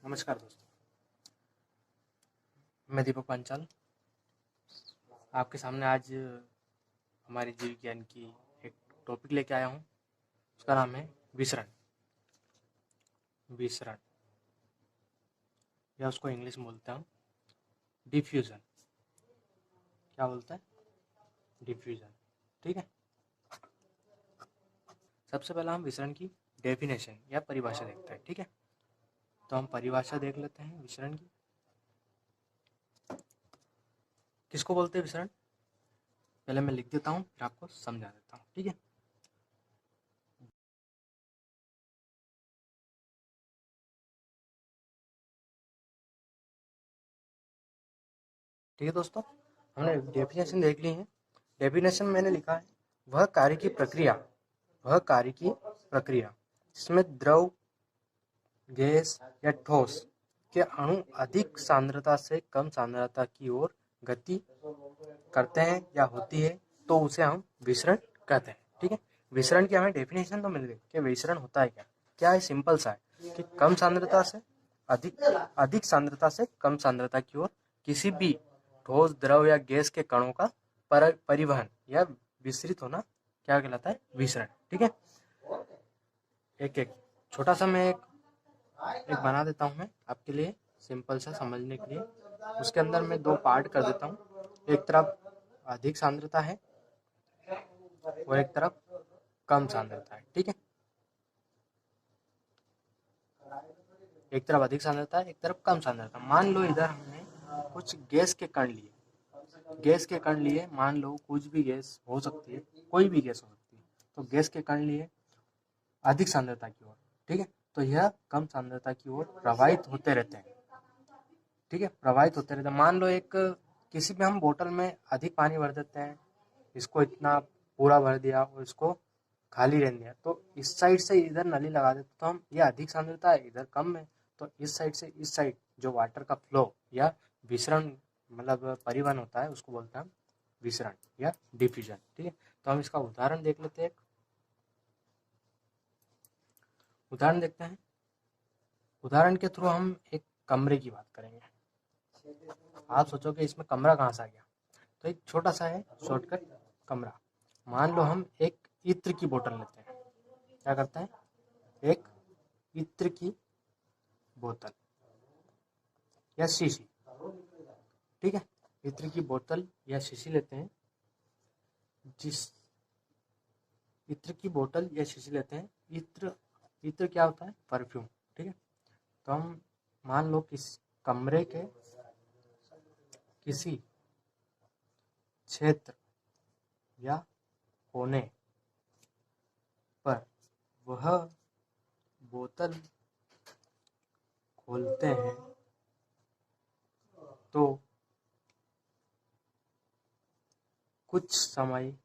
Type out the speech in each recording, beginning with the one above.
नमस्कार दोस्तों, मैं दीपक पांचाल आपके सामने आज हमारे जीव विज्ञान की एक टॉपिक लेके आया हूँ। उसका नाम है विसरण। विसरण या उसको इंग्लिश में बोलते हैं हम डिफ्यूजन। क्या बोलते हैं? डिफ्यूजन। ठीक है। सबसे पहला हम विसरण की डेफिनेशन या परिभाषा देखते हैं। ठीक है, तो हम परिभाषा देख लेते हैं विसरण की। किसको बोलते हैं विसरण? पहले मैं लिख देता हूँ, फिर आपको समझा देता हूँ। ठीक है, ठीक है दोस्तों, हमने डेफिनेशन देख ली है। डेफिनेशन मैंने लिखा है, वह कार्य की प्रक्रिया जिसमें द्रव, गैस या ठोस के अणु अधिक सांद्रता से कम सांद्रता की ओर गति करते हैं या होती है, तो उसे हम विसरण कहते हैं। ठीक है, विसरण की हमें डेफिनेशन तो मिल गई कि विसरण होता है क्या। क्या है? सिंपल सा है कि कम सांद्रता से अधिक सांद्रता से कम सांद्रता की ओर किसी भी ठोस, द्रव या गैस के कणों का परिवहन या विसरित होना क्या कहलाता है? विसरण। ठीक है, एक एक छोटा सा मैं एक बना देता हूँ मैं आपके लिए, सिंपल सा समझने के लिए। उसके अंदर मैं दो पार्ट कर देता हूँ। एक तरफ अधिक सांद्रता है और एक तरफ कम सांद्रता है। ठीक है, एक तरफ अधिक सांद्रता है, एक तरफ कम सांद्रता। मान लो इधर हमने कुछ गैस के कण लिए। मान लो कुछ भी गैस हो सकती है, कोई भी गैस हो सकती है। तो गैस के कण लिए अधिक सांद्रता की ओर। ठीक है, तो यह कम सांद्रता की ओर प्रवाहित होते रहते हैं। ठीक है, प्रवाहित होते रहते हैं। मान लो एक किसी भी हम बोतल में अधिक पानी भर देते हैं, इसको इतना पूरा भर दिया और इसको खाली रहने दिया, तो इस साइड से इधर नली लगा देते तो हम, ये अधिक सांद्रता है, इधर कम है, तो इस साइड से इस साइड जो वाटर का फ्लो या विसरण मतलब परिवहन होता है, उसको बोलते हैं हम विसरण या डिफ्यूजन। ठीक है, तो हम इसका उदाहरण देख लेते हैं। उदाहरण देखते हैं। उदाहरण के थ्रू हम एक कमरे की बात करेंगे। आप सोचोगे इसमें कमरा कहाँ से आ गया? तो एक छोटा सा है शॉर्टकट कमरा। मान लो हम एक इत्र की बोतल लेते हैं। क्या करते हैं? एक इत्र की बोतल या शीशी। ठीक है, इत्र की बोतल या शीशी लेते हैं। जिस इत्र की बोतल या शीशी लेते हैं, इत्र इत्र क्या होता है? परफ्यूम। ठीक है, तो हम मान लो किस कमरे के किसी क्षेत्र या कोने पर वह बोतल खोलते हैं तो कुछ समय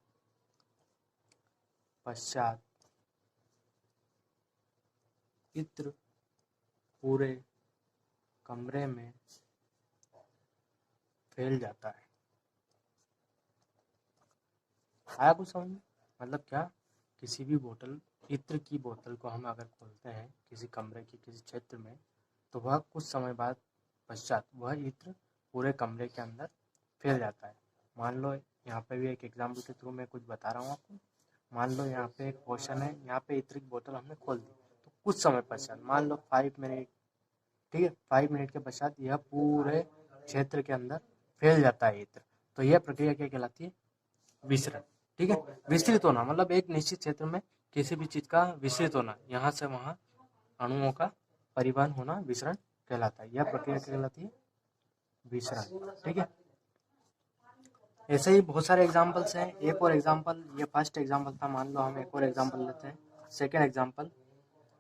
पश्चात इत्र पूरे कमरे में फैल जाता है। आया कुछ समझ में? मतलब क्या, किसी भी बोतल, इत्र की बोतल को हम अगर खोलते हैं किसी कमरे के किसी क्षेत्र में, तो वह कुछ समय बाद पश्चात वह इत्र पूरे कमरे के अंदर फैल जाता है। मान लो यहाँ पे भी एक एग्जाम्पल के थ्रू मैं कुछ बता रहा हूँ आपको। मान लो यहाँ पे एक क्वेश्चन है, यहाँ पे इत्र की बोतल हमने खोल दी, तो कुछ समय पश्चात, मान लो 5 मिनट, ठीक है, 5 मिनट के पश्चात यह पूरे क्षेत्र के अंदर फैल जाता है इत्र। तो यह प्रक्रिया क्या कहलाती है? विसरण। ठीक है, विस्तृत होना मतलब एक निश्चित क्षेत्र में किसी भी चीज का विस्तृत होना, यहाँ से वहाँ अणुओं का परिवहन होना विसरण कहलाता है। यह प्रक्रिया कहलाती है विसरण। ठीक है, ऐसे ही बहुत सारे एग्जाम्पल्स हैं। एक और एग्जाम्पल, ये फर्स्ट एग्जाम्पल था, मान लो हम एक और एग्जाम्पल लेते हैं, सेकेंड एग्जाम्पल।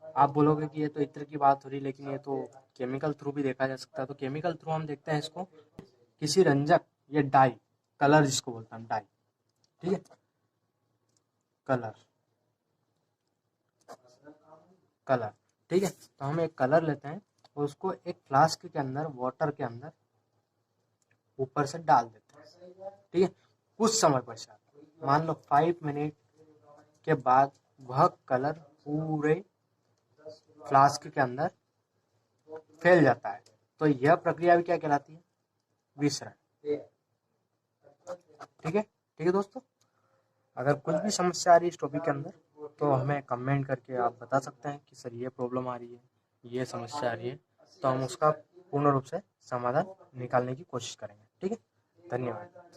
आप बोलोगे कि ये तो इत्र की बात हो रही, लेकिन ये तो केमिकल थ्रू भी देखा जा सकता है। तो केमिकल थ्रू हम देखते हैं इसको, किसी रंजक या डाई, कलर जिसको बोलते हैं डाई। ठीक है, कलर कलर ठीक है, तो हम एक कलर लेते हैं और उसको एक फ्लास्क के अंदर, वाटर के अंदर ऊपर से डाल देते हैं। ठीक है, कुछ समय पश्चात, मान लो 5 मिनट के बाद वह कलर पूरे फ्लास्क के अंदर फैल जाता है। तो यह प्रक्रिया भी क्या कहलाती है? विसरण। ठीक है दोस्तों, अगर कुछ भी समस्या आ रही है इस टॉपिक के अंदर तो हमें कमेंट करके आप बता सकते हैं कि सर ये प्रॉब्लम आ रही है, ये समस्या आ रही है, तो हम उसका पूर्ण रूप से समाधान निकालने की कोशिश करेंगे। ठीक है, धन्यवाद।